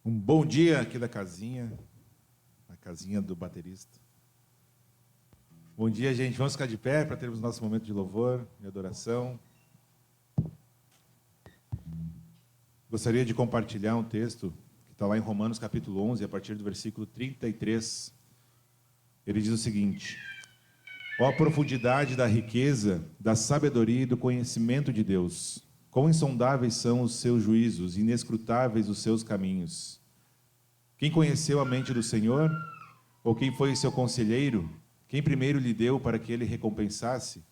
Um bom dia aqui da casinha, a casinha do baterista. Bom dia, gente. Vamos ficar de pé para termos nosso momento de louvor e adoração. Gostaria de compartilhar um texto que está lá em Romanos capítulo 11, a partir do versículo 33. Ele diz o seguinte: ó profundidade da riqueza, da sabedoria e do conhecimento de Deus! Quão insondáveis são os seus juízos, inescrutáveis os seus caminhos. Quem conheceu a mente do Senhor? Ou quem foi seu conselheiro? Quem primeiro lhe deu para que ele recompensasse?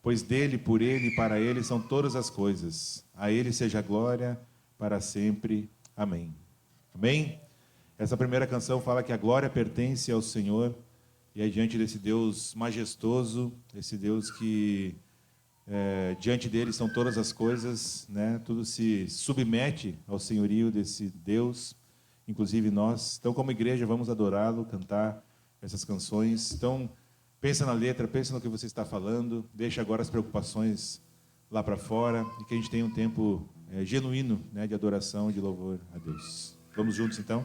Pois dele, por ele e para ele são todas as coisas. A ele seja a glória para sempre. Amém. Amém? Essa primeira canção fala que a glória pertence ao Senhor. E é diante desse Deus majestoso, esse Deus que diante dele são todas as coisas, né? Tudo se submete ao senhorio desse Deus, inclusive nós. Então, como igreja, vamos adorá-lo, cantar essas canções. Então, pensa na letra, pensa no que você está falando, deixa agora as preocupações lá para fora e que a gente tenha um tempo genuíno, né, de adoração e de louvor a Deus. Vamos juntos, então?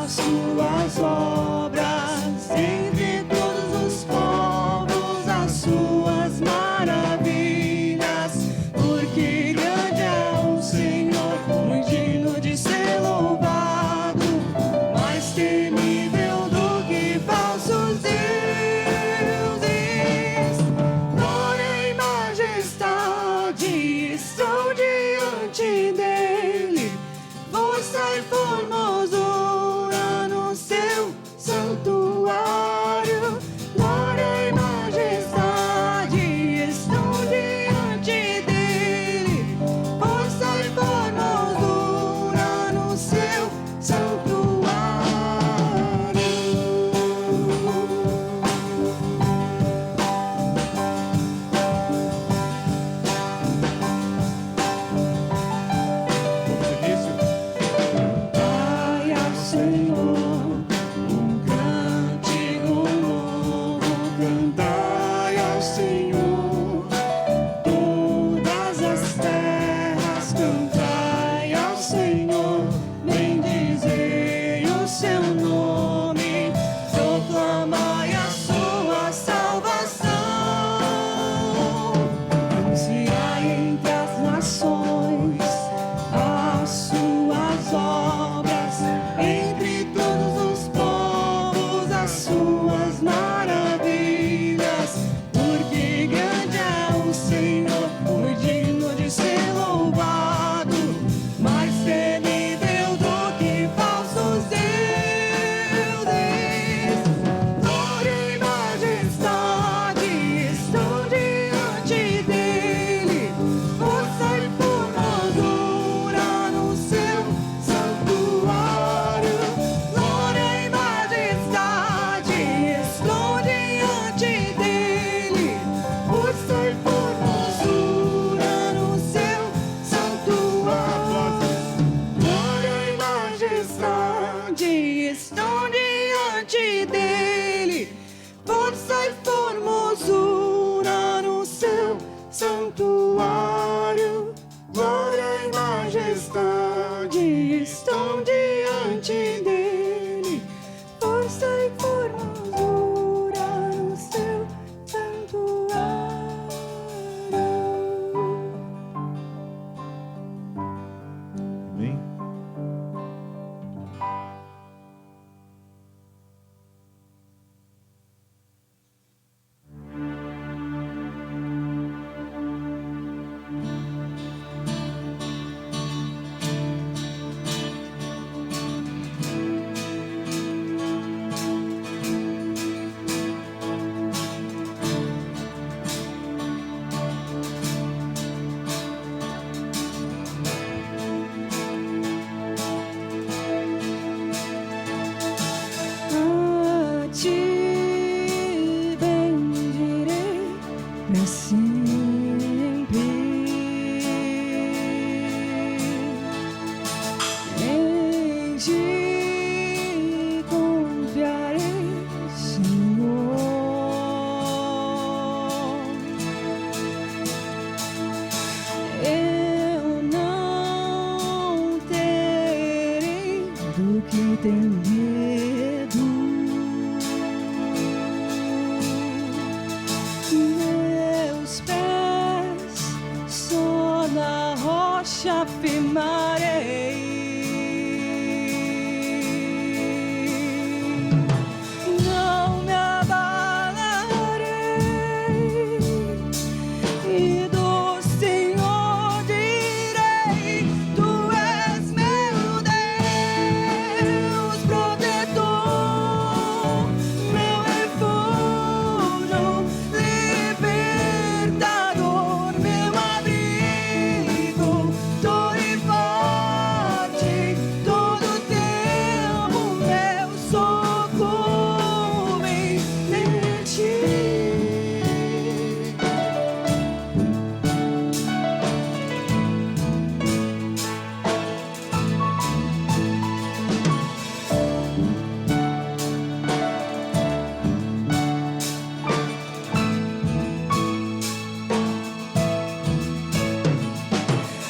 As suas obras na rocha firmarei. Não me abalarei, e do Senhor direi: Tu és meu Deus, protetor, meu refúgio, libertador, meu abrigo, torre forte, todo tempo meu socorro vem de ti.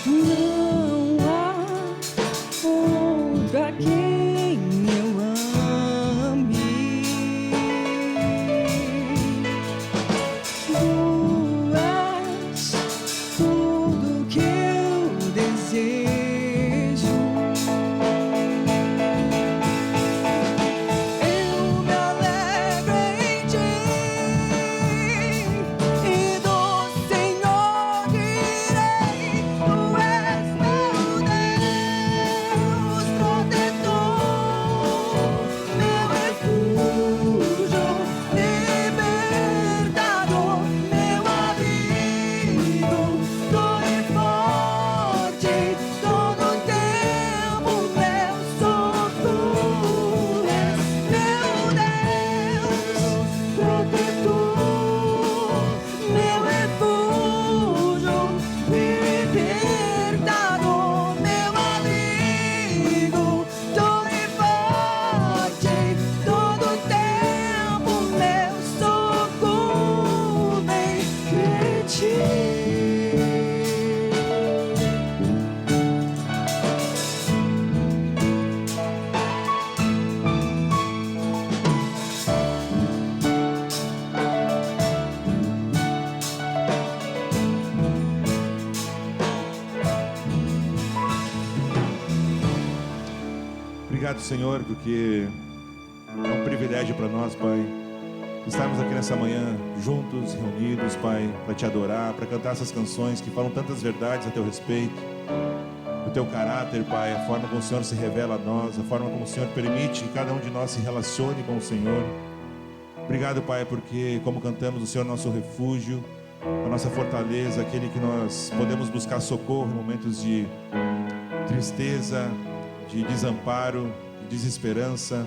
Não há outro a quem eu ame. Tu és tudo que eu desejo. Eu me alegro em ti, e do Senhor direi: Tu és meu Deus, protetor, meu refúgio, libertador, meu abrigo, torre forte, todo tempo meu socorro és meu Deus, protetor, meu refúgio, libertador, meu abrigo, torre forte, todo tempo meu socorro vem de ti. Obrigado, Senhor, porque é um privilégio para nós, Pai, estarmos aqui nessa manhã juntos, reunidos, Pai, para Te adorar, para cantar essas canções que falam tantas verdades a Teu respeito, o Teu caráter, Pai, a forma como o Senhor se revela a nós, a forma como o Senhor permite que cada um de nós se relacione com o Senhor. Obrigado, Pai, porque, como cantamos, o Senhor é nosso refúgio, a nossa fortaleza, aquele que nós podemos buscar socorro em momentos de tristeza, de desamparo, de desesperança.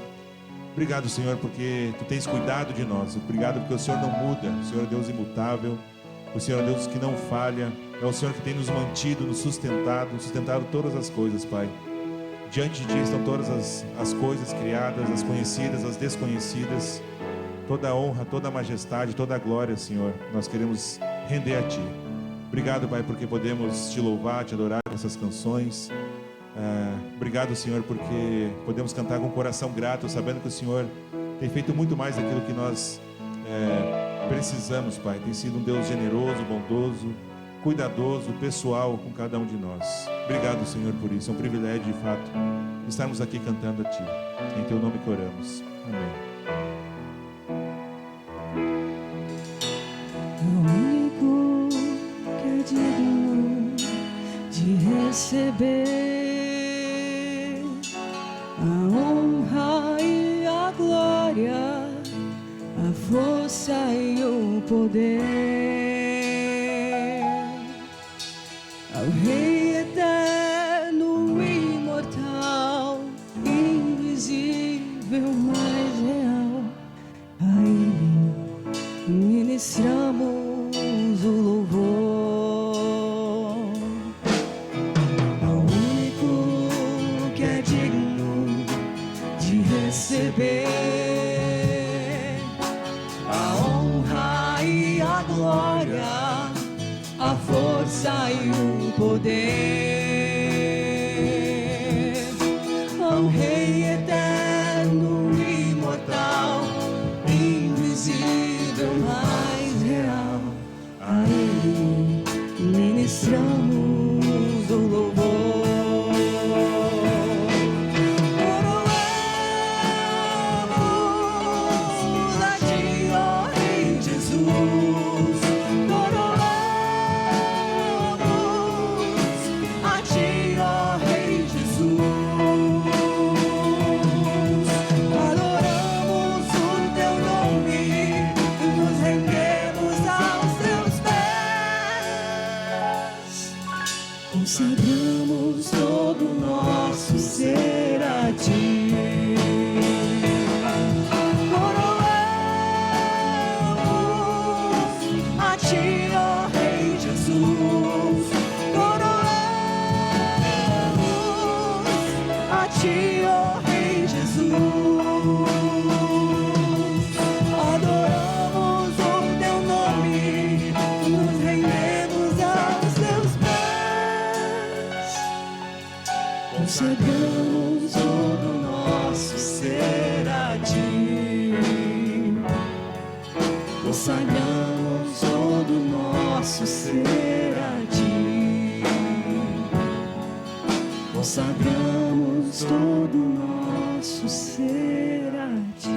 Obrigado, Senhor, porque Tu tens cuidado de nós. Obrigado porque o Senhor não muda. O Senhor é Deus imutável. O Senhor é Deus que não falha. É o Senhor que tem nos mantido, nos sustentado todas as coisas, Pai. Diante de Ti estão todas as coisas criadas, as conhecidas, as desconhecidas. Toda a honra, toda a majestade, toda a glória, Senhor, nós queremos render a Ti. Obrigado, Pai, porque podemos Te louvar, Te adorar com essas canções. Obrigado, Senhor, porque podemos cantar com o coração grato, sabendo que o Senhor tem feito muito mais daquilo que nós precisamos, Pai. Tem sido um Deus generoso, bondoso, cuidadoso, pessoal com cada um de nós. Obrigado, Senhor, por isso. É um privilégio, de fato, estarmos aqui cantando a Ti. Em Teu nome que oramos. Amém. O único que é digno de receber a honra e a glória, a força e o poder, ao Rei eterno, imortal, invisível, mais real, a Ele ministramos o louvor. Ao único que é digno de receber a honra e a glória, a força e o poder, ao Rei eterno, imortal, invisível, mais real, a Ele ministramos consagramos todo o nosso ser a ti. Coroamos a ti, ó Rei Jesus. Coroamos a ti, ó Rei Jesus. Adoramos o teu nome, nos rendemos aos teus pés. Consagramos todo o nosso ser a ti. Consagramos todo o nosso ser a ti. Consagramos todo o nosso ser a ti.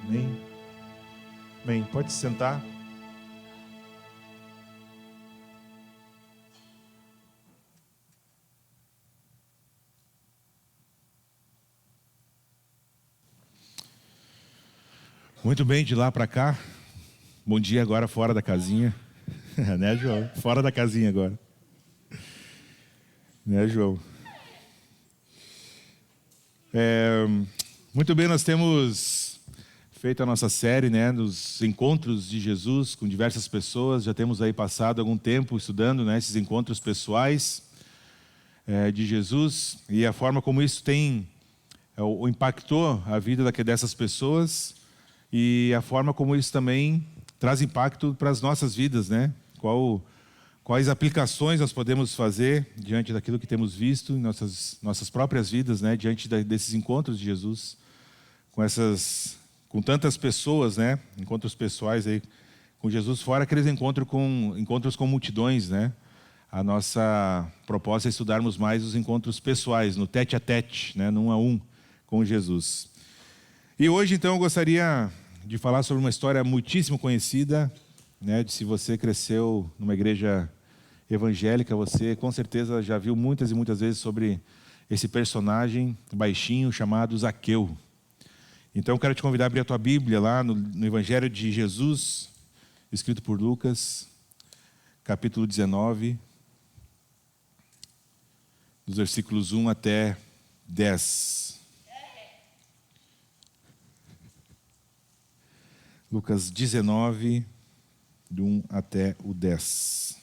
Amém? Amém. Pode se sentar. Muito bem, de lá para cá. Bom dia agora fora da casinha. Né, João? Fora da casinha agora. Né, João? Muito bem, nós temos feito a nossa série, né, dos encontros de Jesus com diversas pessoas. Já temos aí passado algum tempo estudando, né, esses encontros pessoais de Jesus e a forma como isso tem impactou a vida dessas pessoas e a forma como isso também traz impacto para as nossas vidas, né? Quais aplicações nós podemos fazer diante daquilo que temos visto em nossas próprias vidas, né? Diante desses encontros de Jesus, com tantas pessoas, né? Encontros pessoais aí com Jesus, fora aqueles encontros com multidões, né? A nossa proposta é estudarmos mais os encontros pessoais, no tete a tete, né? No 1 a 1 com Jesus. E hoje, então, eu gostaria de falar sobre uma história muitíssimo conhecida, né? Se você cresceu numa igreja evangélica, você com certeza já viu muitas e muitas vezes sobre esse personagem baixinho chamado Zaqueu. Então, eu quero te convidar a abrir a tua Bíblia lá no Evangelho de Jesus, escrito por Lucas, capítulo 19, dos versículos 1 até 10. Lucas 19, do 1 até o 10.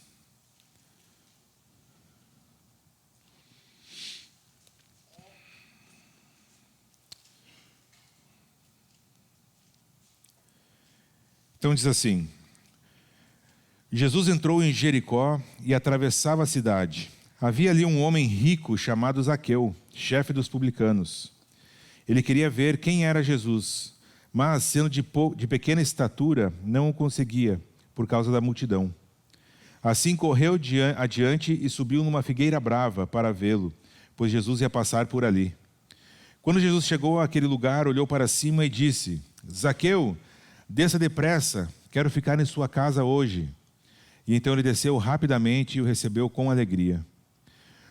Então diz assim: Jesus entrou em Jericó e atravessava a cidade. Havia ali um homem rico chamado Zaqueu, chefe dos publicanos. Ele queria ver quem era Jesus, mas, sendo de pequena estatura, não o conseguia, por causa da multidão. Assim correu adiante e subiu numa figueira brava para vê-lo, pois Jesus ia passar por ali. Quando Jesus chegou àquele lugar, olhou para cima e disse: Zaqueu, desça depressa, quero ficar em sua casa hoje. E então ele desceu rapidamente e o recebeu com alegria.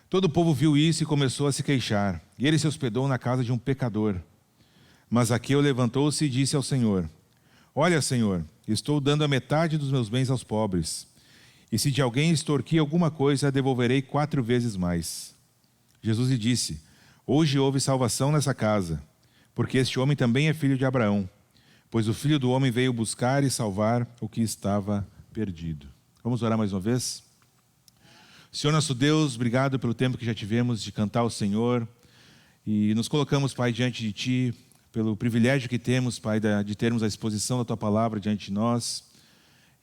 Todo o povo viu isso e começou a se queixar, e ele se hospedou na casa de um pecador. Mas Zaqueu levantou-se e disse ao Senhor: Olha, Senhor, estou dando a metade dos meus bens aos pobres. E se de alguém extorquir alguma coisa, devolverei 4 vezes mais. Jesus lhe disse: Hoje houve salvação nessa casa, porque este homem também é filho de Abraão, pois o Filho do Homem veio buscar e salvar o que estava perdido. Vamos orar mais uma vez? Senhor nosso Deus, obrigado pelo tempo que já tivemos de cantar ao Senhor. E nos colocamos, Pai, diante de Ti, pelo privilégio que temos, Pai, de termos a exposição da Tua Palavra diante de nós.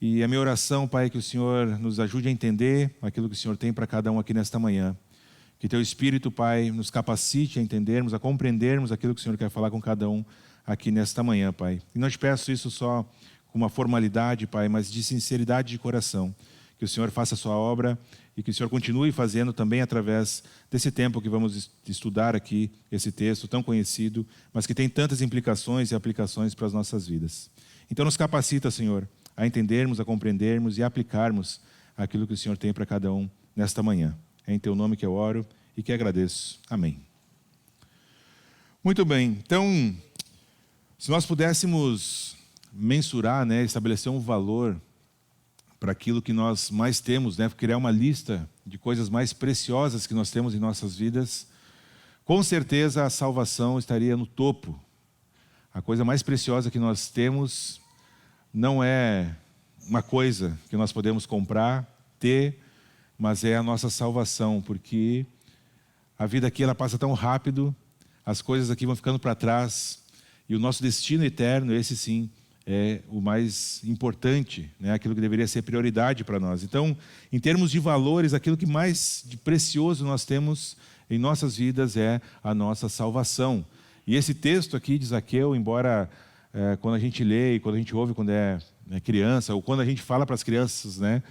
E a minha oração, Pai, é que o Senhor nos ajude a entender aquilo que o Senhor tem para cada um aqui nesta manhã. Que Teu Espírito, Pai, nos capacite a entendermos, a compreendermos aquilo que o Senhor quer falar com cada um aqui nesta manhã, Pai. E não te peço isso só com uma formalidade, Pai, mas de sinceridade de coração. Que o Senhor faça a sua obra e que o Senhor continue fazendo também através desse tempo que vamos estudar aqui, esse texto tão conhecido, mas que tem tantas implicações e aplicações para as nossas vidas. Então nos capacita, Senhor, a entendermos, a compreendermos e a aplicarmos aquilo que o Senhor tem para cada um nesta manhã. É em Teu nome que eu oro e que agradeço. Amém. Muito bem, então, se nós pudéssemos mensurar, né, estabelecer um valor para aquilo que nós mais temos, né? Criar uma lista de coisas mais preciosas que nós temos em nossas vidas, com certeza a salvação estaria no topo. A coisa mais preciosa que nós temos não é uma coisa que nós podemos comprar, ter, mas é a nossa salvação, porque a vida aqui ela passa tão rápido, as coisas aqui vão ficando para trás, e o nosso destino eterno, esse sim, é o mais importante, né? Aquilo que deveria ser prioridade para nós. Então, em termos de valores, aquilo que mais de precioso nós temos em nossas vidas é a nossa salvação. E esse texto aqui de Zaqueu, embora quando a gente lê, quando a gente ouve quando é criança, ou quando a gente fala para as crianças, né,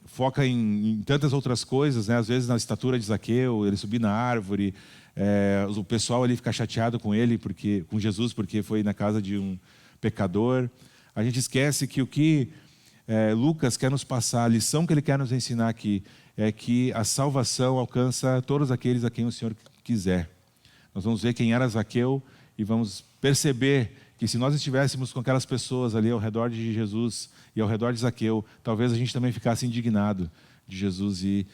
foca em tantas outras coisas, né? Às vezes na estatura de Zaqueu, ele subir na árvore, o pessoal ali fica chateado com ele, com Jesus, porque foi na casa de um pecador. A gente esquece que o que Lucas quer nos passar, a lição que ele quer nos ensinar aqui, é que a salvação alcança todos aqueles a quem o Senhor quiser. Nós vamos ver quem era Zaqueu e vamos perceber que se nós estivéssemos com aquelas pessoas ali ao redor de Jesus e ao redor de Zaqueu, talvez a gente também ficasse indignado de Jesus e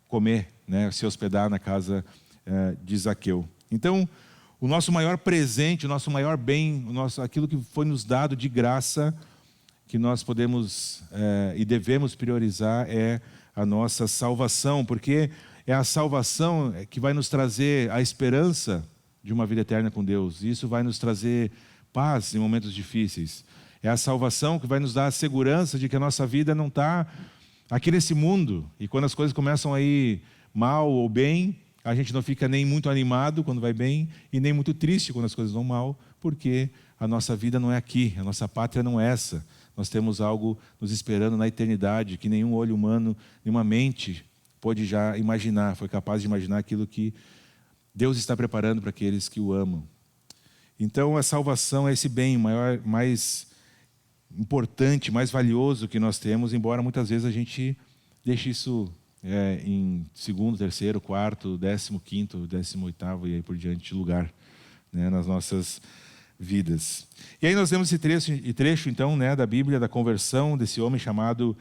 comer, né, se hospedar na casa de Zaqueu. Então, o nosso maior presente, o nosso maior bem, aquilo que foi nos dado de graça, que nós podemos e devemos priorizar é a nossa salvação, porque é a salvação que vai nos trazer a esperança de uma vida eterna com Deus. Isso vai nos trazer paz em momentos difíceis. É a salvação que vai nos dar a segurança de que a nossa vida não está aqui nesse mundo. E quando as coisas começam a ir mal ou bem, a gente não fica nem muito animado quando vai bem e nem muito triste quando as coisas vão mal, porque a nossa vida não é aqui, a nossa pátria não é essa. Nós temos algo nos esperando na eternidade, que nenhum olho humano, nenhuma mente pôde já imaginar, foi capaz de imaginar aquilo que Deus está preparando para aqueles que o amam. Então a salvação é esse bem maior, mais importante, mais valioso que nós temos, embora muitas vezes a gente deixe isso em segundo, terceiro, quarto, 15º, 18º e aí por diante lugar, né, nas nossas vidas. E aí nós temos esse trecho então, né, da Bíblia, da conversão desse homem chamado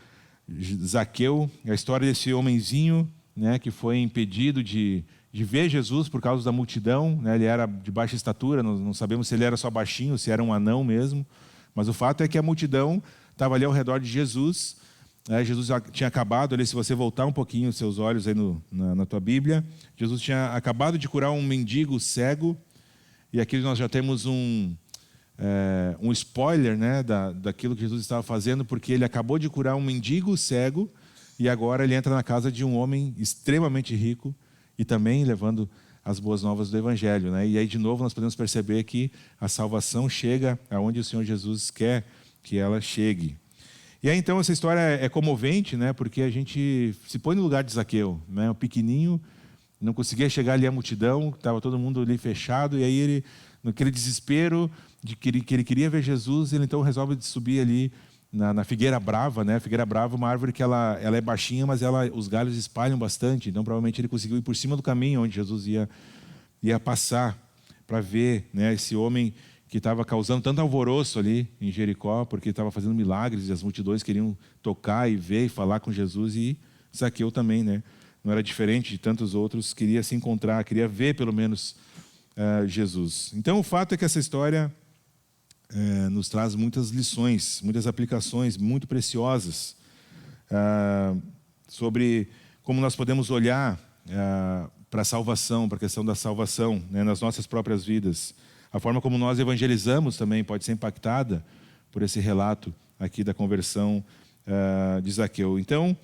Zaqueu, a história desse homenzinho, né, que foi impedido de ver Jesus por causa da multidão, né? Ele era de baixa estatura, não sabemos se ele era só baixinho, se era um anão mesmo, mas o fato é que a multidão estava ali ao redor de Jesus. Jesus tinha acabado, ali, se você voltar um pouquinho os seus olhos aí na tua Bíblia, Jesus tinha acabado de curar um mendigo cego, e aqui nós já temos um spoiler, né, daquilo que Jesus estava fazendo, porque ele acabou de curar um mendigo cego, e agora ele entra na casa de um homem extremamente rico, e também levando as boas novas do Evangelho, né? E aí de novo nós podemos perceber que a salvação chega aonde o Senhor Jesus quer que ela chegue. E aí então essa história é comovente, né? Porque a gente se põe no lugar de Zaqueu, né? O pequenininho não conseguia chegar ali à multidão, estava todo mundo ali fechado, e aí ele, naquele desespero de que ele queria ver Jesus, ele então resolve subir ali na figueira brava, né? A figueira brava é uma árvore que ela é baixinha, mas os galhos espalham bastante. Então, provavelmente ele conseguiu ir por cima do caminho onde Jesus ia passar para ver, né, esse homem que estava causando tanto alvoroço ali em Jericó, porque estava fazendo milagres e as multidões queriam tocar e ver e falar com Jesus. E Zaqueu também, né? Não era diferente de tantos outros, queria se encontrar, queria ver pelo menos Jesus. Então, o fato é que essa história nos traz muitas lições, muitas aplicações muito preciosas sobre como nós podemos olhar para a salvação, para a questão da salvação, né, nas nossas próprias vidas. A forma como nós evangelizamos também pode ser impactada por esse relato aqui da conversão de Zaqueu. Então,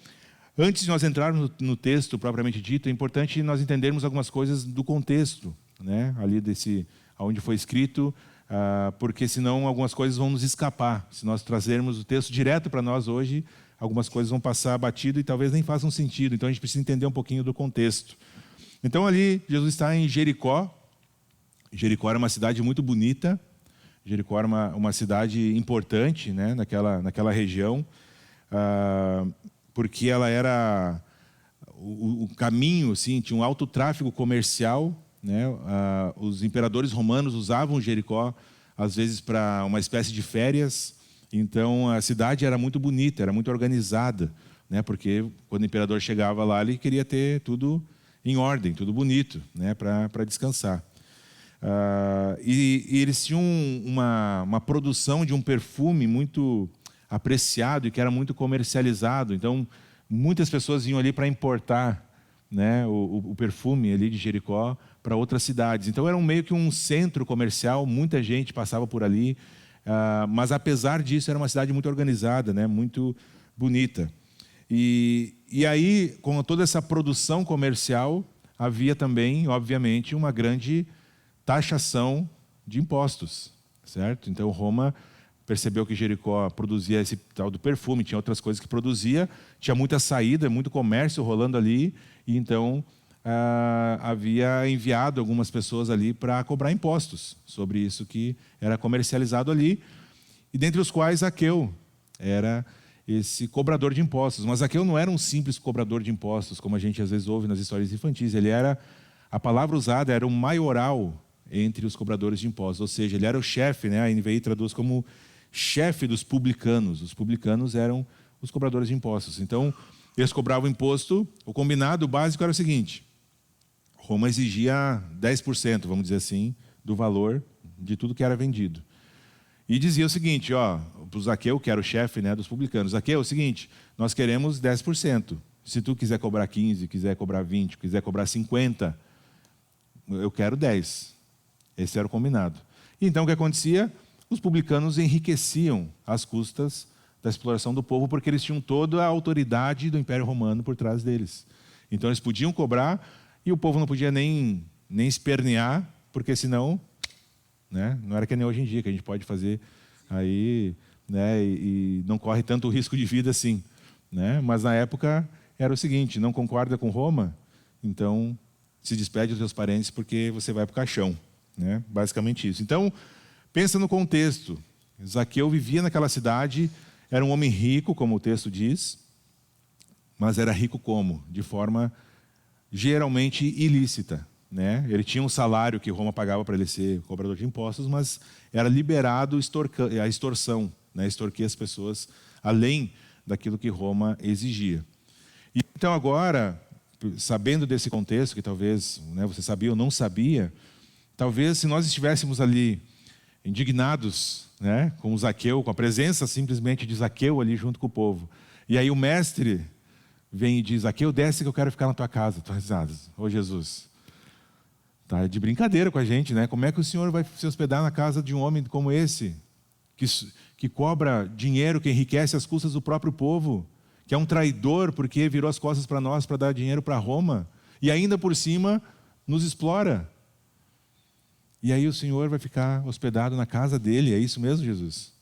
antes de nós entrarmos no texto propriamente dito, é importante nós entendermos algumas coisas do contexto, né, ali onde foi escrito, porque senão algumas coisas vão nos escapar. Se nós trazermos o texto direto para nós hoje, algumas coisas vão passar batido e talvez nem façam sentido. Então a gente precisa entender um pouquinho do contexto. Então ali Jesus está em Jericó. Jericó era uma cidade muito bonita. Jericó era uma cidade importante, né, naquela região, porque ela era o caminho, assim, tinha um alto tráfego comercial, né? Os imperadores romanos usavam Jericó às vezes para uma espécie de férias, Então, a cidade era muito bonita, era muito organizada, né? Porque quando o imperador chegava lá, ele queria ter tudo em ordem, tudo bonito, né? Para descansar. E eles tinham uma produção de um perfume muito apreciado e que era muito comercializado. Então, muitas pessoas vinham ali para importar, né, o perfume ali de Jericó para outras cidades. Então, era meio que um centro comercial, muita gente passava por ali. Mas, apesar disso, era uma cidade muito organizada, né, muito bonita. E aí, com toda essa produção comercial, havia também, obviamente, uma grande taxação de impostos, certo? Então, Roma percebeu que Jericó produzia esse tal do perfume, tinha outras coisas que produzia, tinha muita saída, muito comércio rolando ali, e então havia enviado algumas pessoas ali para cobrar impostos sobre isso que era comercializado ali, e dentre os quais Zaqueu era esse cobrador de impostos. Mas Zaqueu não era um simples cobrador de impostos, como a gente às vezes ouve nas histórias infantis. Ele era, a palavra usada era um maioral entre os cobradores de impostos, ou seja, ele era o chefe, né? A NVI traduz como chefe dos publicanos. Os publicanos eram os cobradores de impostos. Então, eles cobravam imposto. O combinado básico era o seguinte: Roma exigia 10%, vamos dizer assim, do valor de tudo que era vendido. E dizia o seguinte, para o Zaqueu, que era o chefe, né, dos publicanos: Zaqueu, é o seguinte, nós queremos 10%. Se tu quiser cobrar 15%, quiser cobrar 20%, quiser cobrar 50%, eu quero 10%. Esse era o combinado. E então o que acontecia? Os publicanos enriqueciam às custas da exploração do povo, porque eles tinham toda a autoridade do Império Romano por trás deles. Então eles podiam cobrar e o povo não podia nem espernear, porque senão, né, não era que nem hoje em dia, que a gente pode fazer aí, né, e não corre tanto risco de vida assim, né? Mas na época era o seguinte: não concorda com Roma, então se despede dos seus parentes porque você vai para o caixão, né? Basicamente isso. Então, pensa no contexto. Zaqueu vivia naquela cidade, era um homem rico, como o texto diz, mas era rico como? De forma geralmente ilícita, né? Ele tinha um salário que Roma pagava para ele ser cobrador de impostos, mas era liberado a extorsão, né? Extorquir as pessoas além daquilo que Roma exigia. E então agora, sabendo desse contexto, que talvez, né, você sabia ou não sabia, talvez se nós estivéssemos ali indignados, né, com Zaqueu, com a presença simplesmente de Zaqueu ali junto com o povo, e aí o mestre vem e diz: Zaqueu, desce que eu quero ficar na tua casa. Tu risadas: ô Jesus, tá de brincadeira com a gente, né? Como é que o Senhor vai se hospedar na casa de um homem como esse, que cobra dinheiro, que enriquece às custas do próprio povo, que é um traidor porque virou as costas para nós para dar dinheiro para Roma, e ainda por cima nos explora? E aí o Senhor vai ficar hospedado na casa dele, é isso mesmo, Jesus?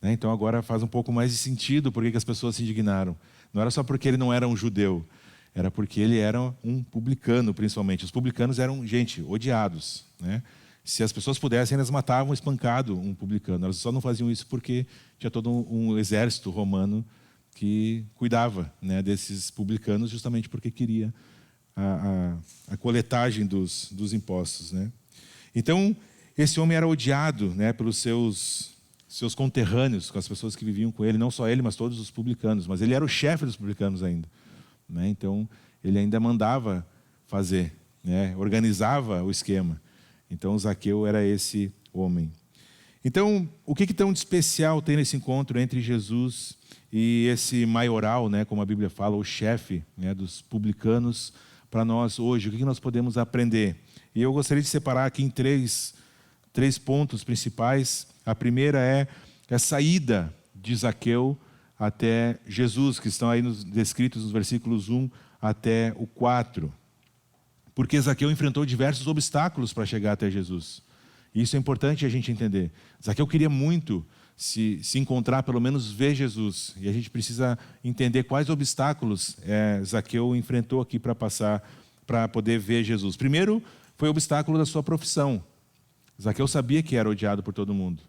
Né? Então agora faz um pouco mais de sentido por que as pessoas se indignaram. Não era só porque ele não era um judeu, era porque ele era um publicano, principalmente. Os publicanos eram, gente, odiados, né? Se as pessoas pudessem, elas matavam espancado um publicano. Elas só não faziam isso porque tinha todo um exército romano que cuidava, né, desses publicanos, justamente porque queria a coletagem dos impostos, né? Então, esse homem era odiado, né, pelos seus conterrâneos, com as pessoas que viviam com ele, não só ele, mas todos os publicanos. Mas ele era o chefe dos publicanos ainda, né? Então, ele ainda mandava fazer, né, organizava o esquema. Então, Zaqueu era esse homem. Então, o que tão de especial tem nesse encontro entre Jesus e esse maioral, né, como a Bíblia fala, o chefe, né, dos publicanos, para nós hoje? O que nós podemos aprender? E eu gostaria de separar aqui em três pontos principais. A primeira é a saída de Zaqueu até Jesus, que estão aí descritos nos versículos 1 até o 4. Porque Zaqueu enfrentou diversos obstáculos para chegar até Jesus. E isso é importante a gente entender. Zaqueu queria muito se encontrar, pelo menos ver Jesus. E a gente precisa entender quais obstáculos Zaqueu enfrentou aqui para poder ver Jesus. Primeiro, foi o obstáculo da sua profissão. Zaqueu sabia que era odiado por todo mundo.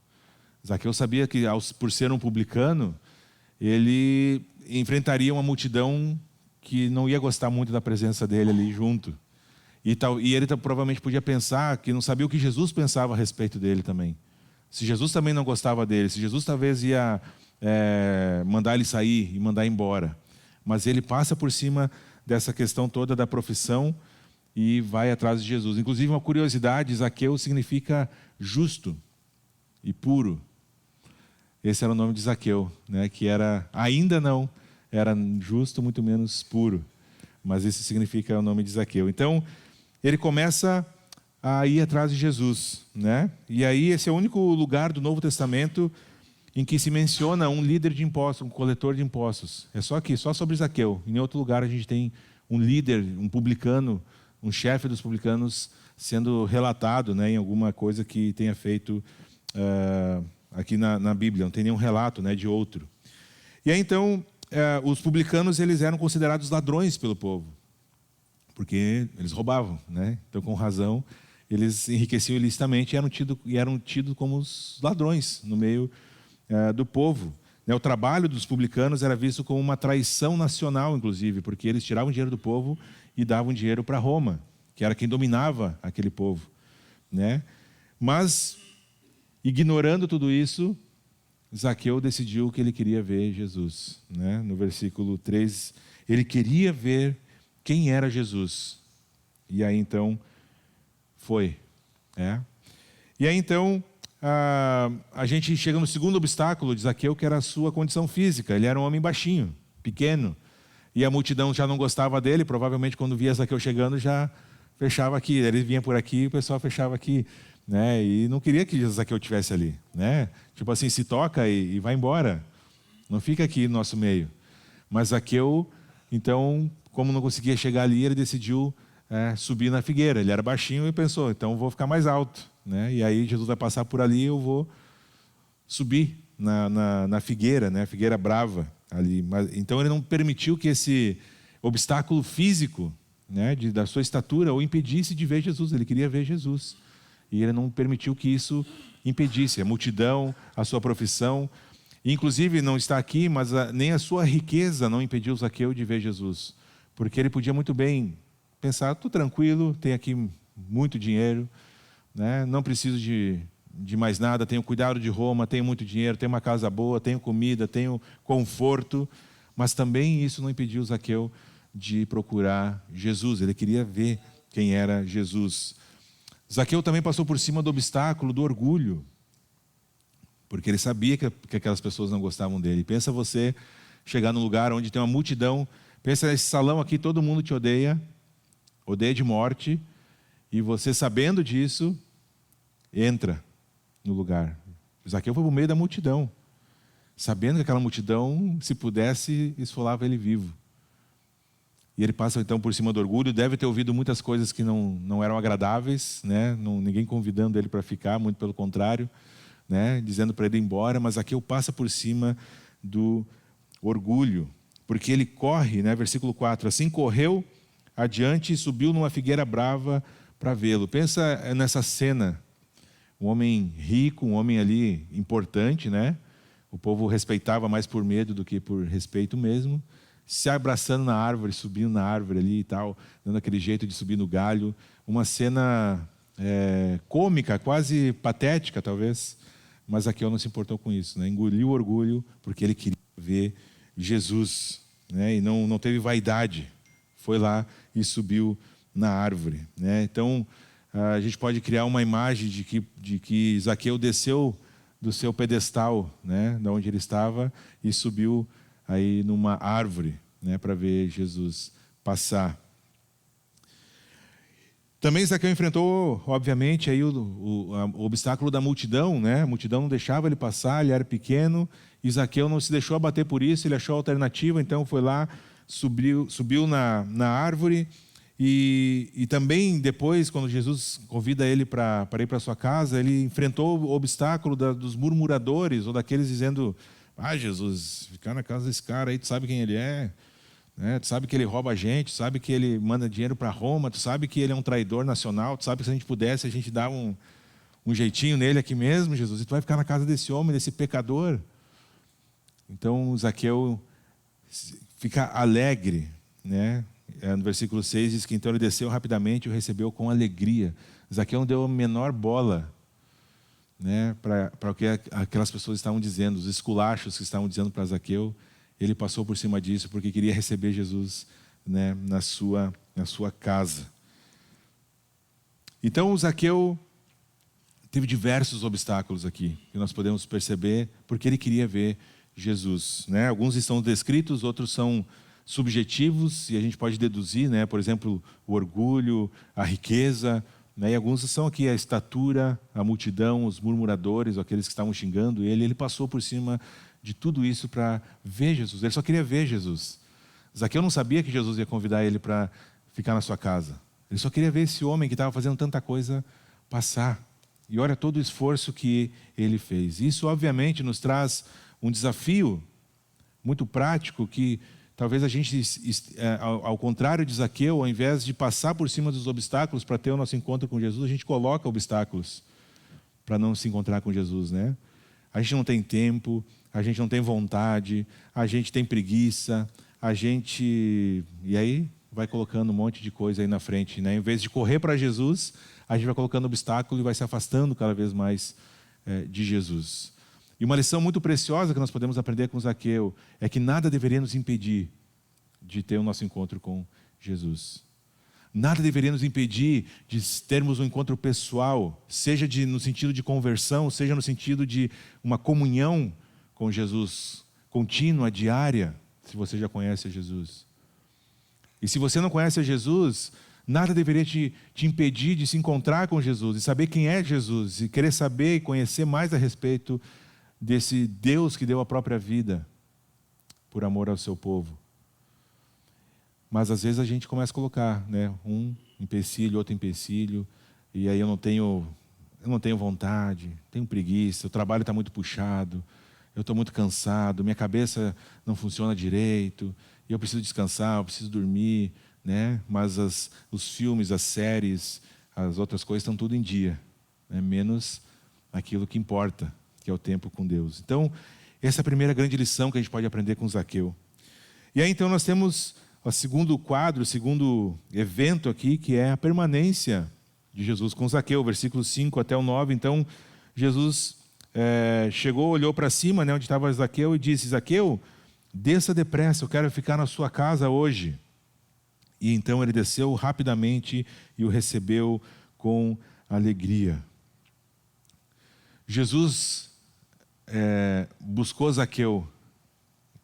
Zaqueu sabia que, por ser um publicano, ele enfrentaria uma multidão que não ia gostar muito da presença dele ali junto. E ele provavelmente podia pensar que não sabia o que Jesus pensava a respeito dele também. Se Jesus também não gostava dele, se Jesus talvez ia mandar ele sair e mandar embora. Mas ele passa por cima dessa questão toda da profissão e vai atrás de Jesus. Inclusive, uma curiosidade, Zaqueu significa justo e puro. Esse era o nome de Zaqueu, né? Que ainda não era justo, muito menos puro. Mas isso significa o nome de Zaqueu. Então, ele começa a ir atrás de Jesus, né? E aí, esse é o único lugar do Novo Testamento em que se menciona um líder de impostos, um coletor de impostos. É só aqui, só sobre Zaqueu. Em outro lugar a gente tem um líder, um publicano, um chefe dos publicanos sendo relatado, né, em alguma coisa que tenha feito aqui na Bíblia. Não tem nenhum relato, né, de outro. E aí então, os publicanos eles eram considerados ladrões pelo povo, porque eles roubavam, né? Então, com razão, eles enriqueciam ilicitamente e eram tidos como os ladrões no meio do povo. O trabalho dos publicanos era visto como uma traição nacional, inclusive, porque eles tiravam dinheiro do povo e davam dinheiro para Roma, que era quem dominava aquele povo, né? Mas, ignorando tudo isso, Zaqueu decidiu que ele queria ver Jesus, né? No versículo 3, ele queria ver quem era Jesus. E aí, então, foi. E aí, então, a gente chega no segundo obstáculo de Zaqueu, que era a sua condição física. Ele era um homem baixinho, pequeno, e a multidão já não gostava dele. Provavelmente, quando via Zaqueu chegando, já fechava aqui. Ele vinha por aqui e o pessoal fechava aqui, né? E não queria que Zaqueu estivesse ali, né? Tipo assim, se toca e vai embora. Não fica aqui no nosso meio. Mas Zaqueu, então, como não conseguia chegar ali, ele decidiu subir na figueira. Ele era baixinho e pensou, então vou ficar mais alto, né? E aí Jesus vai passar por ali e eu vou subir na figueira, né? A figueira brava ali. Então ele não permitiu que esse obstáculo físico, né, da sua estatura o impedisse de ver Jesus. Ele queria ver Jesus. E ele não permitiu que isso impedisse a multidão, a sua profissão. E, inclusive, não está aqui, mas nem a sua riqueza não impediu Zaqueu de ver Jesus. Porque ele podia muito bem pensar, estou tranquilo, tenho aqui muito dinheiro, né? Não preciso de mais nada, tenho cuidado de Roma, tenho muito dinheiro, tenho uma casa boa, tenho comida, tenho conforto. Mas também isso não impediu Zaqueu de procurar Jesus. Ele queria ver quem era Jesus. Zaqueu também passou por cima do obstáculo do orgulho, porque ele sabia que aquelas pessoas não gostavam dele. Pensa você chegar num lugar onde tem uma multidão, pensa nesse salão aqui, todo mundo te odeia de morte, e você, sabendo disso, entra no lugar. Zaqueu foi para o meio da multidão, sabendo que aquela multidão, se pudesse, esfolava ele vivo. E ele passa então por cima do orgulho, deve ter ouvido muitas coisas que não eram agradáveis, né? Ninguém convidando ele para ficar, muito pelo contrário, né? Dizendo para ele ir embora, mas Zaqueu passa por cima do orgulho, porque ele corre, né? Versículo 4, assim correu adiante e subiu numa figueira brava para vê-lo. Pensa nessa cena, um homem rico, um homem ali importante, né? O povo respeitava mais por medo do que por respeito mesmo, se abraçando na árvore, subindo na árvore ali e tal, dando aquele jeito de subir no galho. Uma cena cômica, quase patética talvez, mas Zaqueu não se importou com isso, né? Engoliu o orgulho porque ele queria ver Jesus, né? E não teve vaidade, foi lá e subiu na árvore, né? Então a gente pode criar uma imagem de que Zaqueu desceu do seu pedestal, né, de onde ele estava, e subiu aí numa árvore, né, para ver Jesus passar. Também Zaqueu enfrentou, obviamente, aí o obstáculo da multidão, né? A multidão não deixava ele passar, ele era pequeno, e Zaqueu não se deixou abater por isso, ele achou a alternativa, então foi lá, subiu na árvore, e também depois, quando Jesus convida ele para ir para sua casa, ele enfrentou o obstáculo dos murmuradores, ou daqueles dizendo, Jesus, ficar na casa desse cara aí, tu sabe quem ele é, né? Tu sabe que ele rouba a gente, tu sabe que ele manda dinheiro para Roma, tu sabe que ele é um traidor nacional, tu sabe que se a gente pudesse, a gente dá um jeitinho nele aqui mesmo, Jesus, e tu vai ficar na casa desse homem, desse pecador. Então Zaqueu fica alegre, né? No versículo 6 diz que então ele desceu rapidamente e o recebeu com alegria. Zaqueu não deu a menor bola né, para o que aquelas pessoas estavam dizendo, os esculachos que estavam dizendo para Zaqueu. Ele passou por cima disso porque queria receber Jesus, né, na sua casa. Então, o Zaqueu teve diversos obstáculos aqui, que nós podemos perceber, porque ele queria ver Jesus, né? Alguns estão descritos, outros são subjetivos, e a gente pode deduzir, né? Por exemplo, o orgulho, a riqueza, né? E alguns são aqui a estatura, a multidão, os murmuradores, aqueles que estavam xingando ele. Ele passou por cima de tudo isso para ver Jesus. Ele só queria ver Jesus. Zaqueu não sabia que Jesus ia convidar ele para ficar na sua casa. Ele só queria ver esse homem que estava fazendo tanta coisa passar. E olha todo o esforço que ele fez. Isso, obviamente, nos traz um desafio muito prático que talvez a gente, ao contrário de Zaqueu, ao invés de passar por cima dos obstáculos para ter o nosso encontro com Jesus, a gente coloca obstáculos para não se encontrar com Jesus, né? A gente não tem tempo, a gente não tem vontade, a gente tem preguiça, e aí vai colocando um monte de coisa aí na frente, né? Em vez de correr para Jesus, a gente vai colocando obstáculo e vai se afastando cada vez mais de Jesus. E uma lição muito preciosa que nós podemos aprender com Zaqueu é que nada deveria nos impedir de ter o nosso encontro com Jesus. Nada deveria nos impedir de termos um encontro pessoal, seja no sentido de conversão, seja no sentido de uma comunhão com Jesus, contínua, diária, se você já conhece a Jesus. E se você não conhece a Jesus, nada deveria te impedir de se encontrar com Jesus, de saber quem é Jesus, e querer saber e conhecer mais a respeito desse Deus que deu a própria vida por amor ao seu povo. Mas às vezes a gente começa a colocar, né, um empecilho, outro empecilho, e aí eu não tenho vontade, tenho preguiça, o trabalho está muito puxado, eu estou muito cansado, minha cabeça não funciona direito, e eu preciso descansar, eu preciso dormir, né? Mas os filmes, as séries, as outras coisas estão tudo em dia, né? Menos aquilo que importa, que é o tempo com Deus. Então, essa é a primeira grande lição que a gente pode aprender com Zaqueu. E aí então nós temos o segundo quadro, o segundo evento aqui, que é a permanência de Jesus com Zaqueu, versículos 5 até o 9. Então, Jesus chegou, olhou para cima, né, onde estava Zaqueu, e disse: Zaqueu, desça depressa, eu quero ficar na sua casa hoje. E então ele desceu rapidamente e o recebeu com alegria. Jesus buscou Zaqueu.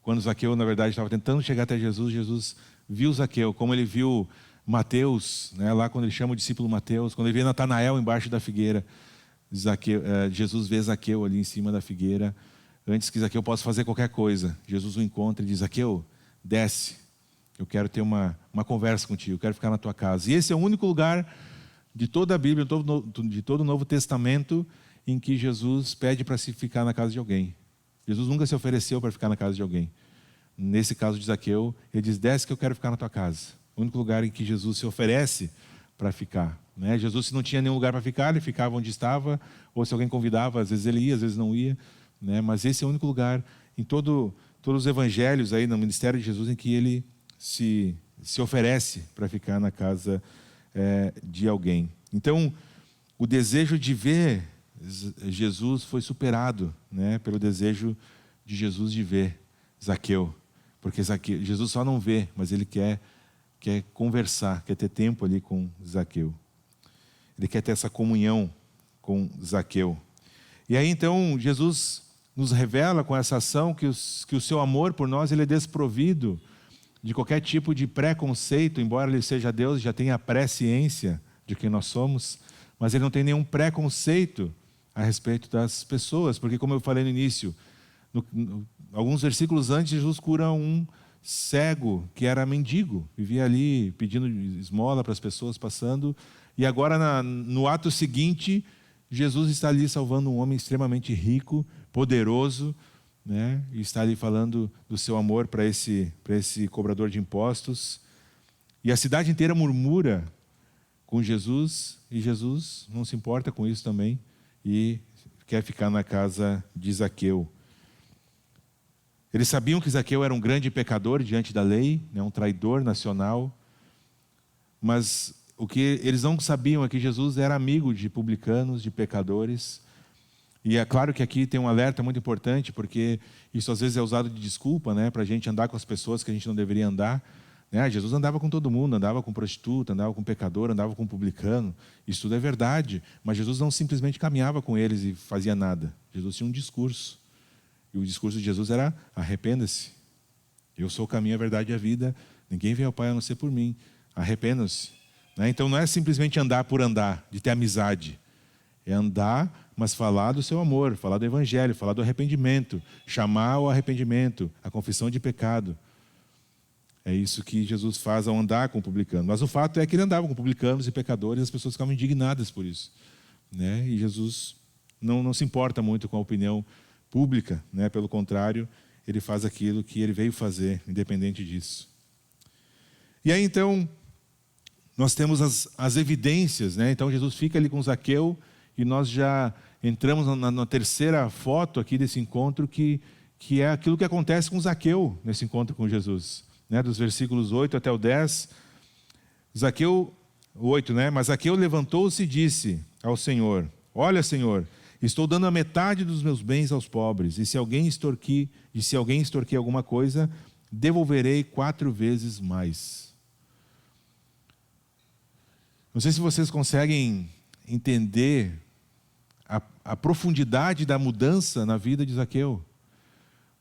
Quando Zaqueu, na verdade, estava tentando chegar até Jesus, Jesus viu Zaqueu, como ele viu Mateus, né, lá quando ele chama o discípulo Mateus, quando ele vê Natanael embaixo da figueira, Jesus vê Zaqueu ali em cima da figueira, antes que Zaqueu possa fazer qualquer coisa. Jesus o encontra e diz: Zaqueu, desce, eu quero ter uma conversa contigo, eu quero ficar na tua casa. E esse é o único lugar de toda a Bíblia, de todo o Novo Testamento, em que Jesus pede para se ficar na casa de alguém. Jesus nunca se ofereceu para ficar na casa de alguém. Nesse caso de Zaqueu, ele diz: desce que eu quero ficar na tua casa. O único lugar em que Jesus se oferece para ficar, né? Jesus, se não tinha nenhum lugar para ficar, ele ficava onde estava, ou se alguém convidava, às vezes ele ia, às vezes não ia, né? Mas esse é o único lugar em todos os evangelhos, aí, no ministério de Jesus, em que ele se oferece para ficar na casa de alguém. Então, o desejo de ver Jesus foi superado, né, pelo desejo de Jesus de ver Zaqueu. Porque Jesus só não vê, mas ele quer conversar, quer ter tempo ali com Zaqueu. Ele quer ter essa comunhão com Zaqueu. E aí então Jesus nos revela com essa ação que o seu amor por nós, ele é desprovido de qualquer tipo de preconceito, embora ele seja Deus, já tenha a presciência de quem nós somos, mas ele não tem nenhum preconceito a respeito das pessoas, porque, como eu falei no início, alguns versículos antes, Jesus cura um cego que era mendigo, vivia ali pedindo esmola para as pessoas passando, e agora no ato seguinte, Jesus está ali salvando um homem extremamente rico, poderoso, né? E está ali falando do seu amor para esse cobrador de impostos, e a cidade inteira murmura com Jesus, e Jesus não se importa com isso também, e quer ficar na casa de Zaqueu. Eles sabiam que Zaqueu era um grande pecador diante da lei, né, um traidor nacional, mas o que eles não sabiam é que Jesus era amigo de publicanos, de pecadores, E é claro que aqui tem um alerta muito importante, porque isso às vezes é usado de desculpa, né, para a gente andar com as pessoas que a gente não deveria andar. Né? Jesus andava com todo mundo, andava com prostituta, andava com pecador, andava com publicano. Isso tudo é verdade, mas Jesus não simplesmente caminhava com eles e fazia nada. Jesus tinha um discurso. E o discurso de Jesus era: arrependa-se. Eu sou o caminho, a verdade e a vida. Ninguém vem ao Pai a não ser por mim. Arrependam-se. Né? Então não é simplesmente andar por andar, de ter amizade. É andar, mas falar do seu amor, falar do evangelho, falar do arrependimento, chamar ao arrependimento, a confissão de pecado. É isso que Jesus faz ao andar com o publicano. Mas o fato é que ele andava com publicanos e pecadores e as pessoas ficavam indignadas por isso. Né? E Jesus não se importa muito com a opinião pública. Né? Pelo contrário, ele faz aquilo que ele veio fazer, independente disso. E aí então, nós temos as evidências. Né? Então Jesus fica ali com Zaqueu e nós já entramos na terceira foto aqui desse encontro, que é aquilo que acontece com Zaqueu nesse encontro com Jesus. Né, dos versículos 8 até o 10, Zaqueu, 8, né? Mas Zaqueu levantou-se e disse ao Senhor: olha, Senhor, estou dando a metade dos meus bens aos pobres, e se alguém extorquir alguma coisa, devolverei 4 vezes mais. Não sei se vocês conseguem entender a profundidade da mudança na vida de Zaqueu,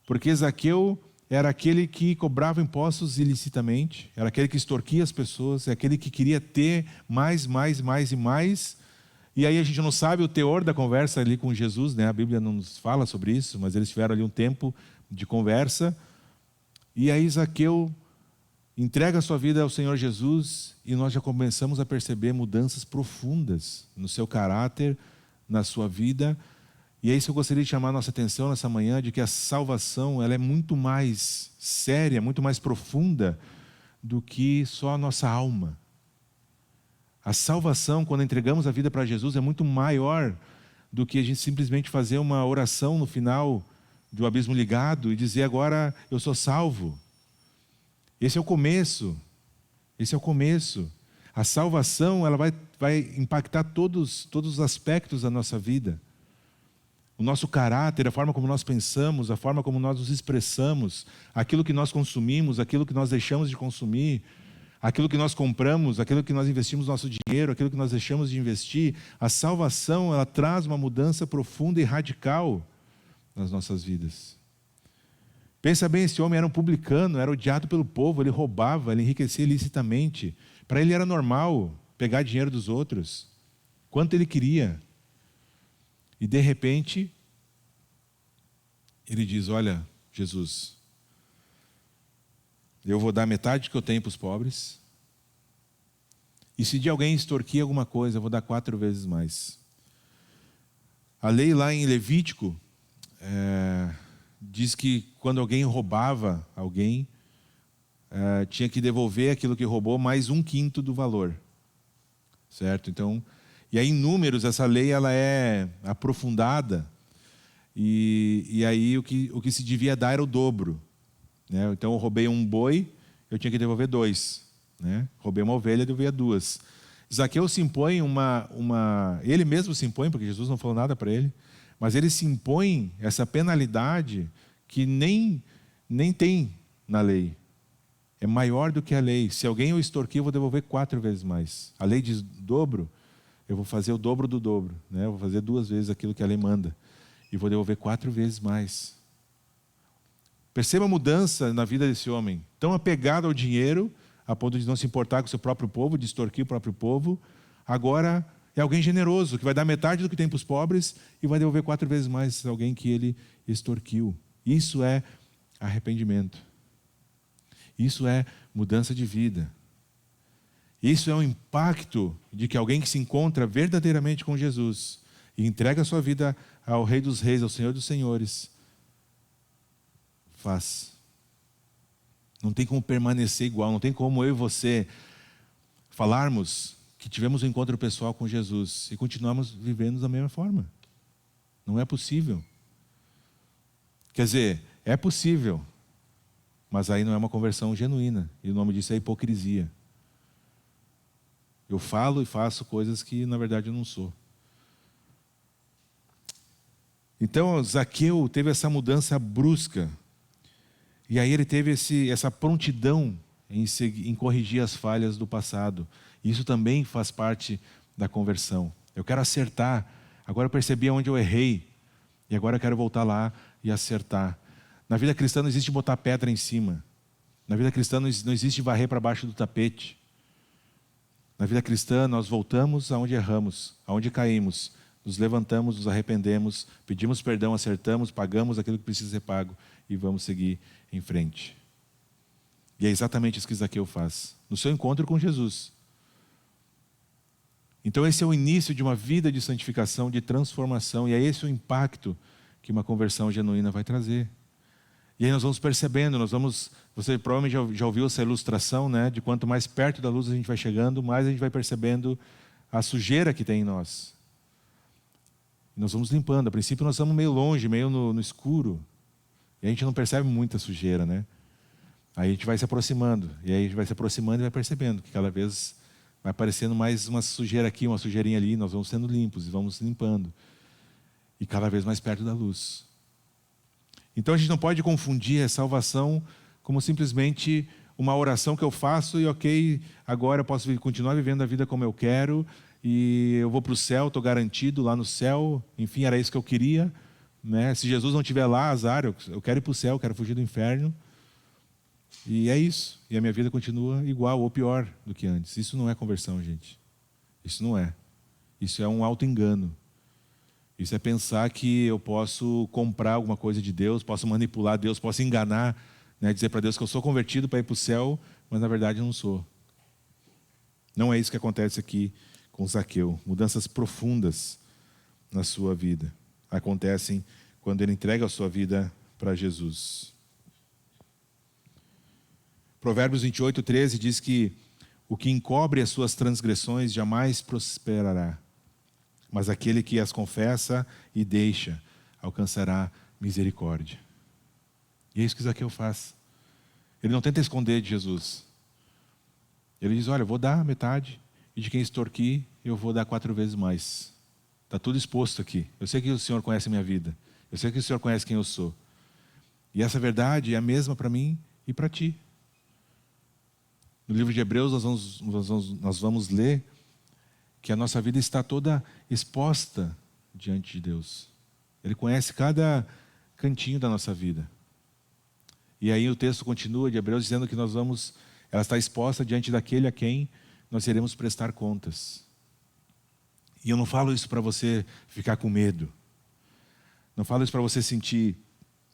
porque Zaqueu era aquele que cobrava impostos ilicitamente, era aquele que extorquia as pessoas, é aquele que queria ter mais e mais. E aí a gente não sabe o teor da conversa ali com Jesus, né? A Bíblia não nos fala sobre isso, mas eles tiveram ali um tempo de conversa. E aí Zaqueu entrega a sua vida ao Senhor Jesus e nós já começamos a perceber mudanças profundas no seu caráter, na sua vida. E é isso que eu gostaria de chamar a nossa atenção nessa manhã, de que a salvação ela é muito mais séria, muito mais profunda do que só a nossa alma. A salvação, quando entregamos a vida para Jesus, é muito maior do que a gente simplesmente fazer uma oração no final do abismo ligado e dizer: agora eu sou salvo. Esse é o começo. Esse é o começo. A salvação ela vai impactar todos os aspectos da nossa vida. O nosso caráter, a forma como nós pensamos, a forma como nós nos expressamos, aquilo que nós consumimos, aquilo que nós deixamos de consumir, aquilo que nós compramos, aquilo que nós investimos nosso dinheiro, aquilo que nós deixamos de investir. A salvação, ela traz uma mudança profunda e radical nas nossas vidas. Pensa bem, esse homem era um publicano, era odiado pelo povo, ele roubava, ele enriquecia ilicitamente. Para ele era normal pegar dinheiro dos outros, quanto ele queria. E de repente, ele diz: olha, Jesus, eu vou dar metade que eu tenho para os pobres, e se de alguém extorquir alguma coisa, eu vou dar 4 vezes mais. A lei lá em Levítico diz que quando alguém roubava alguém, tinha que devolver aquilo que roubou mais 1/5 do valor. Certo? Então, e aí em números essa lei ela é aprofundada e aí o que se devia dar era o dobro. Né? Então eu roubei um boi, eu tinha que devolver 2. Né? Roubei uma ovelha, eu devolvia 2. Zaqueu se impõe ele mesmo se impõe, porque Jesus não falou nada para ele, mas ele se impõe essa penalidade que nem tem na lei. É maior do que a lei. Se alguém o extorquir, eu vou devolver 4 vezes mais. A lei diz dobro, eu vou fazer o dobro do dobro. Né? Eu vou fazer 2 vezes aquilo que a lei manda. E vou devolver 4 vezes mais. Perceba a mudança na vida desse homem. Tão apegado ao dinheiro, a ponto de não se importar com o seu próprio povo, de extorquir o próprio povo. Agora é alguém generoso, que vai dar metade do que tem para os pobres e vai devolver 4 vezes mais alguém que ele extorquiu. Isso é arrependimento. Isso é mudança de vida. Isso é um impacto de que alguém que se encontra verdadeiramente com Jesus e entrega a sua vida ao Rei dos Reis, ao Senhor dos Senhores, faz. Não tem como permanecer igual, não tem como eu e você falarmos que tivemos um encontro pessoal com Jesus e continuamos vivendo da mesma forma. Não é possível. Quer dizer, é possível, mas aí não é uma conversão genuína. E o nome disso é hipocrisia. Eu falo e faço coisas que na verdade eu não sou. Então, Zaqueu teve essa mudança brusca. E aí ele teve essa prontidão em corrigir as falhas do passado. Isso também faz parte da conversão. Eu quero acertar. Agora eu percebi onde eu errei. E agora eu quero voltar lá e acertar. Na vida cristã não existe botar pedra em cima. Na vida cristã não existe varrer para baixo do tapete. Na vida cristã nós voltamos aonde erramos, aonde caímos. Nos levantamos, nos arrependemos, pedimos perdão, acertamos, pagamos aquilo que precisa ser pago e vamos seguir em frente. E é exatamente isso que Zaqueu faz, no seu encontro com Jesus. Então esse é o início de uma vida de santificação, de transformação, e é esse o impacto que uma conversão genuína vai trazer. E aí nós vamos percebendo, você provavelmente já ouviu essa ilustração, né, de quanto mais perto da luz a gente vai chegando, mais a gente vai percebendo a sujeira que tem em nós. E nós vamos limpando. A princípio nós estamos meio longe, meio no escuro. E a gente não percebe muita sujeira, né? Aí a gente vai se aproximando. E aí a gente vai se aproximando e vai percebendo que cada vez vai aparecendo mais uma sujeira aqui, uma sujeirinha ali. Nós vamos sendo limpos e vamos limpando. E cada vez mais perto da luz. Então a gente não pode confundir a salvação como simplesmente uma oração que eu faço e ok, agora eu posso continuar vivendo a vida como eu quero e eu vou para o céu, estou garantido lá no céu, enfim, era isso que eu queria, né? Se Jesus não estiver lá, azar, eu quero ir para o céu, eu quero fugir do inferno. E é isso, e a minha vida continua igual ou pior do que antes. Isso não é conversão, gente. Isso não é. Isso é um auto-engano. Isso é pensar que eu posso comprar alguma coisa de Deus, posso manipular Deus, posso enganar, né? Dizer para Deus que eu sou convertido para ir para o céu, mas na verdade eu não sou. Não é isso que acontece aqui com Zaqueu. Mudanças profundas na sua vida acontecem quando ele entrega a sua vida para Jesus. Provérbios 28:13 diz que o que encobre as suas transgressões jamais prosperará, mas aquele que as confessa e deixa alcançará misericórdia. E é isso que Zaqueu faz. Ele não tenta esconder de Jesus. Ele diz, olha, eu vou dar metade, e de quem extorquir, eu vou dar 4 vezes mais. Está tudo exposto aqui. Eu sei que o Senhor conhece a minha vida. Eu sei que o Senhor conhece quem eu sou. E essa verdade é a mesma para mim e para ti. No livro de Hebreus nós vamos ler que a nossa vida está toda exposta diante de Deus. Ele conhece cada cantinho da nossa vida. E aí o texto continua de Hebreus dizendo que ela está exposta diante daquele a quem nós iremos prestar contas. E eu não falo isso para você ficar com medo. Não falo isso para você sentir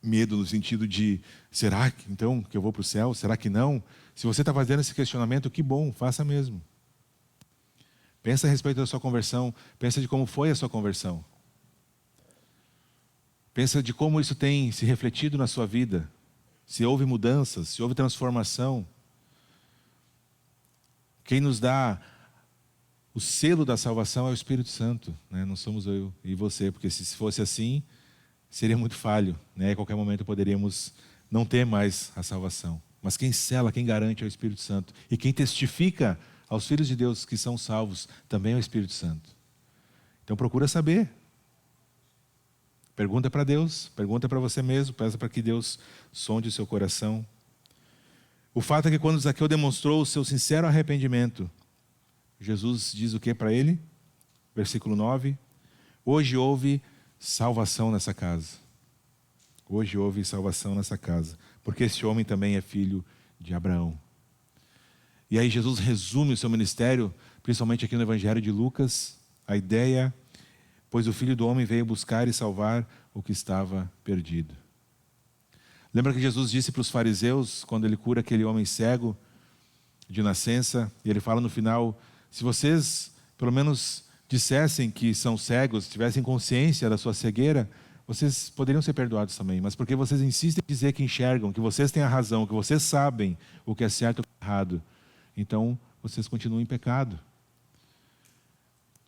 medo no sentido de, será que então que eu vou para o céu? Será que não? Se você está fazendo esse questionamento, que bom, faça mesmo. Pensa a respeito da sua conversão. Pensa de como foi a sua conversão. Pensa de como isso tem se refletido na sua vida. Se houve mudanças, se houve transformação. Quem nos dá o selo da salvação é o Espírito Santo, né? Não somos eu e você, porque se fosse assim, seria muito falho, né? A qualquer momento poderíamos não ter mais a salvação. Mas quem sela, quem garante é o Espírito Santo. E quem testifica aos filhos de Deus que são salvos também é o Espírito Santo. Então procura saber. Pergunta para Deus, pergunta para você mesmo, peça para que Deus sonde o seu coração. O fato é que quando Zaqueu demonstrou o seu sincero arrependimento, Jesus diz o que para ele? Versículo 9. Hoje houve salvação nessa casa. Hoje houve salvação nessa casa. Porque esse homem também é filho de Abraão. E aí Jesus resume o seu ministério, principalmente aqui no Evangelho de Lucas, a ideia, pois o Filho do Homem veio buscar e salvar o que estava perdido. Lembra que Jesus disse para os fariseus, quando ele cura aquele homem cego de nascença, e ele fala no final, se vocês pelo menos dissessem que são cegos, tivessem consciência da sua cegueira, vocês poderiam ser perdoados também, mas porque vocês insistem em dizer que enxergam, que vocês têm a razão, que vocês sabem o que é certo e o que é errado, então vocês continuam em pecado.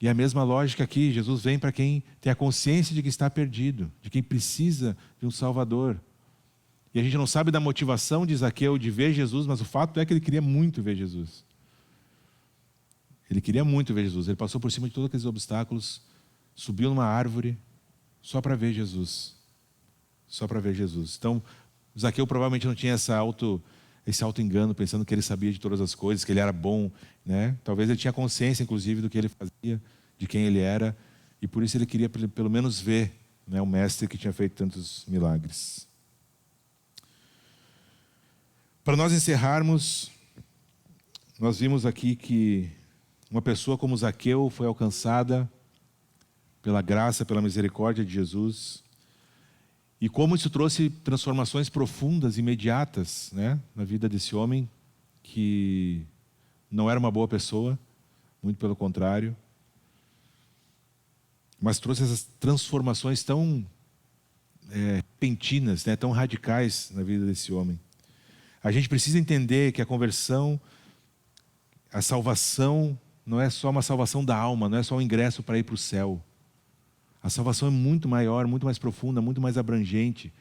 E a mesma lógica aqui, Jesus vem para quem tem a consciência de que está perdido, de quem precisa de um Salvador. E a gente não sabe da motivação de Zaqueu de ver Jesus, mas o fato é que ele queria muito ver Jesus. Ele queria muito ver Jesus. Ele passou por cima de todos aqueles obstáculos, subiu numa árvore, só para ver Jesus. Só para ver Jesus. Então, Zaqueu provavelmente não tinha esse auto-engano, pensando que ele sabia de todas as coisas, que ele era bom, né? Talvez ele tinha consciência, inclusive, do que ele fazia, de quem ele era, e por isso ele queria pelo menos ver, né, o mestre que tinha feito tantos milagres. Para nós encerrarmos, nós vimos aqui que uma pessoa como Zaqueu foi alcançada pela graça, pela misericórdia de Jesus, e como isso trouxe transformações profundas, imediatas, né, na vida desse homem, que não era uma boa pessoa, muito pelo contrário, mas trouxe essas transformações tão repentinas, né, tão radicais na vida desse homem. A gente precisa entender que a conversão, a salvação, não é só uma salvação da alma, não é só um ingresso para ir para o céu. A salvação é muito maior, muito mais profunda, muito mais abrangente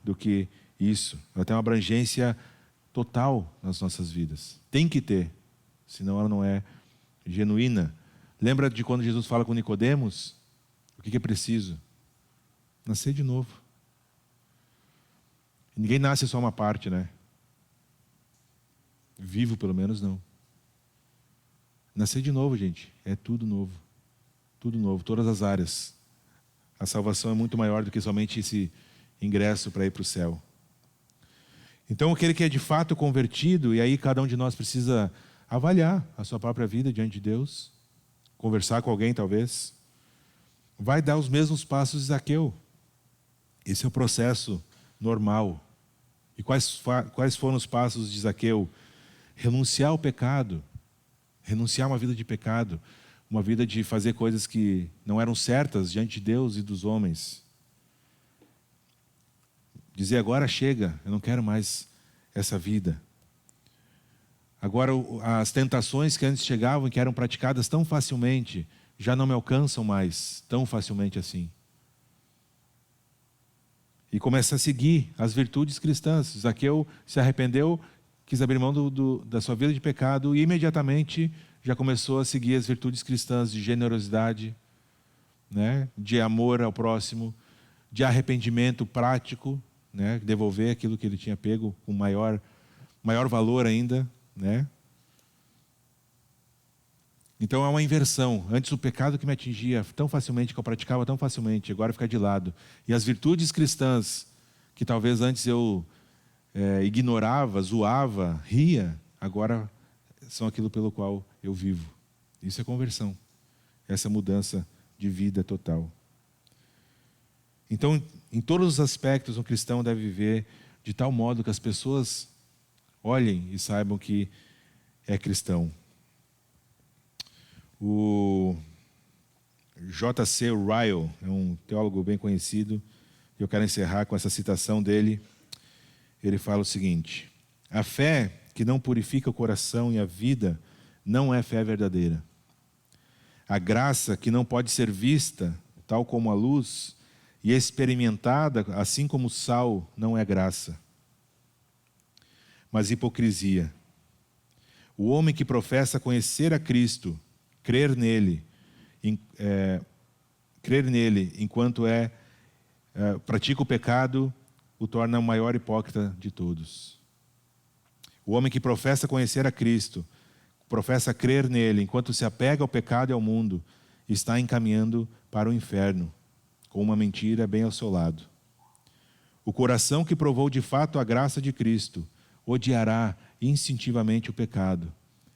do que isso. Ela tem uma abrangência total nas nossas vidas. Tem que ter, senão ela não é genuína. Lembra de quando Jesus fala com Nicodemos? O que é preciso? Nascer de novo. Ninguém nasce só uma parte, né? Vivo, pelo menos, não. Nascer de novo, gente, é tudo novo. Tudo novo, todas as áreas. A salvação é muito maior do que somente esse ingresso para ir para o céu. Então, aquele que é de fato convertido, e aí cada um de nós precisa avaliar a sua própria vida diante de Deus, conversar com alguém talvez, vai dar os mesmos passos de Zaqueu. Esse é o processo normal. E quais foram os passos de Zaqueu? Renunciar ao pecado, renunciar a uma vida de pecado, uma vida de fazer coisas que não eram certas diante de Deus e dos homens. Dizer, agora chega, eu não quero mais essa vida. Agora as tentações que antes chegavam e que eram praticadas tão facilmente, já não me alcançam mais tão facilmente assim. E começa a seguir as virtudes cristãs. Zaqueu se arrependeu, quis abrir mão da sua vida de pecado e imediatamente já começou a seguir as virtudes cristãs de generosidade, né, de amor ao próximo, de arrependimento prático, né, devolver aquilo que ele tinha pego com maior valor ainda, né? Então é uma inversão. Antes o pecado que me atingia tão facilmente, que eu praticava tão facilmente, agora fica de lado. E as virtudes cristãs, que talvez antes eu ignorava, zoava, ria, agora são aquilo pelo qual eu vivo. Isso é conversão. Essa mudança de vida total. Então, em todos os aspectos, um cristão deve viver de tal modo que as pessoas olhem e saibam que é cristão. O J.C. Ryle é um teólogo bem conhecido, e eu quero encerrar com essa citação dele. Ele fala o seguinte: a fé que não purifica o coração e a vida não é fé verdadeira. A graça que não pode ser vista, tal como a luz, e experimentada, assim como o sal, não é graça, mas hipocrisia. O homem que professa conhecer a Cristo, crer nele enquanto pratica o pecado, o torna o maior hipócrita de todos. O homem que professa conhecer a Cristo, professa crer nele, enquanto se apega ao pecado e ao mundo, está encaminhando para o inferno, com uma mentira bem ao seu lado. O coração que provou de fato a graça de Cristo, odiará instintivamente o pecado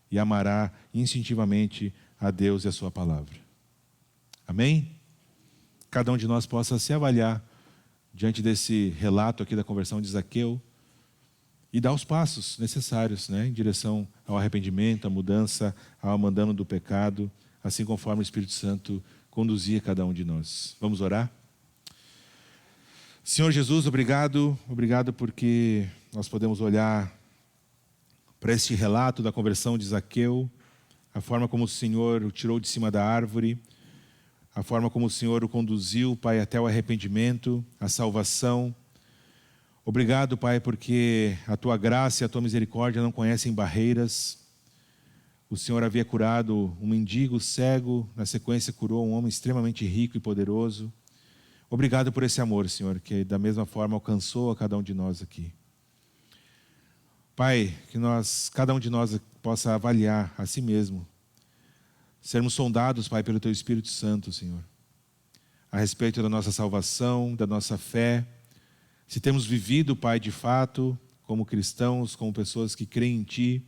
e amará instintivamente a Deus e a sua palavra. Amém? Cada um de nós possa se avaliar diante desse relato aqui da conversão de Zaqueu e dar os passos necessários, né, em direção ao arrependimento, à mudança, ao abandono do pecado, assim conforme o Espírito Santo conduzia cada um de nós. Vamos orar? Senhor Jesus, obrigado porque nós podemos olhar para este relato da conversão de Zaqueu, a forma como o Senhor o tirou de cima da árvore, a forma como o Senhor o conduziu, Pai, até o arrependimento, a salvação. Obrigado, Pai, porque a Tua graça e a Tua misericórdia não conhecem barreiras. O Senhor havia curado um mendigo cego, na sequência curou um homem extremamente rico e poderoso. Obrigado por esse amor, Senhor, que da mesma forma alcançou a cada um de nós aqui. Pai, que cada um de nós possa avaliar a si mesmo, sermos sondados, Pai, pelo Teu Espírito Santo, Senhor, a respeito da nossa salvação, da nossa fé, se temos vivido, Pai, de fato, como cristãos, como pessoas que creem em Ti.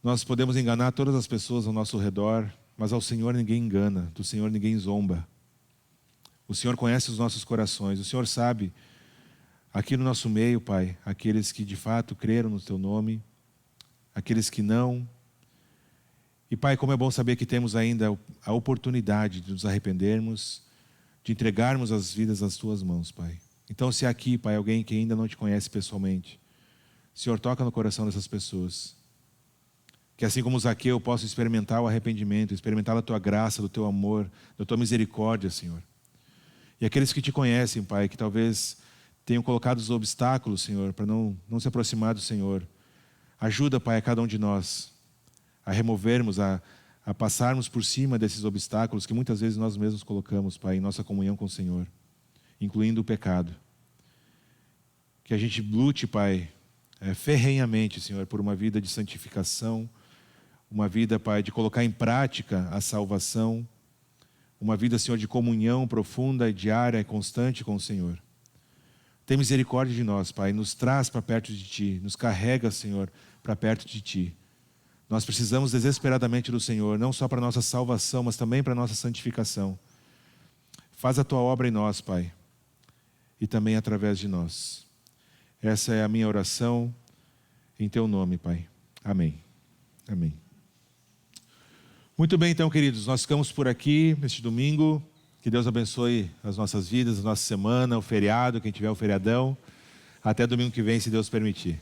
Nós podemos enganar todas as pessoas ao nosso redor, mas ao Senhor ninguém engana, do Senhor ninguém zomba. O Senhor conhece os nossos corações, o Senhor sabe, aqui no nosso meio, Pai, aqueles que de fato creram no Teu nome, aqueles que não. E, Pai, como é bom saber que temos ainda a oportunidade de nos arrependermos, de entregarmos as vidas nas Tuas mãos, Pai. Então, se há aqui, Pai, alguém que ainda não Te conhece pessoalmente, Senhor, toca no coração dessas pessoas. Que assim como Zaqueu, possa experimentar o arrependimento, experimentar a Tua graça, do Teu amor, da Tua misericórdia, Senhor. E aqueles que Te conhecem, Pai, que talvez tenham colocado os obstáculos, Senhor, para não se aproximar do Senhor. Ajuda, Pai, a cada um de nós a removermos, a passarmos por cima desses obstáculos que muitas vezes nós mesmos colocamos, Pai, em nossa comunhão com o Senhor, incluindo o pecado. Que a gente lute, Pai, ferrenhamente, Senhor, por uma vida de santificação, uma vida, Pai, de colocar em prática a salvação, uma vida, Senhor, de comunhão profunda, diária e constante com o Senhor. Tem misericórdia de nós, Pai, nos traz para perto de Ti, nos carrega, Senhor, para perto de Ti. Nós precisamos desesperadamente do Senhor, não só para a nossa salvação, mas também para a nossa santificação. Faz a Tua obra em nós, Pai, e também através de nós. Essa é a minha oração em Teu nome, Pai. Amém. Amém. Muito bem, então, queridos, nós ficamos por aqui neste domingo. Que Deus abençoe as nossas vidas, a nossa semana, o feriado, quem tiver o feriadão. Até domingo que vem, se Deus permitir.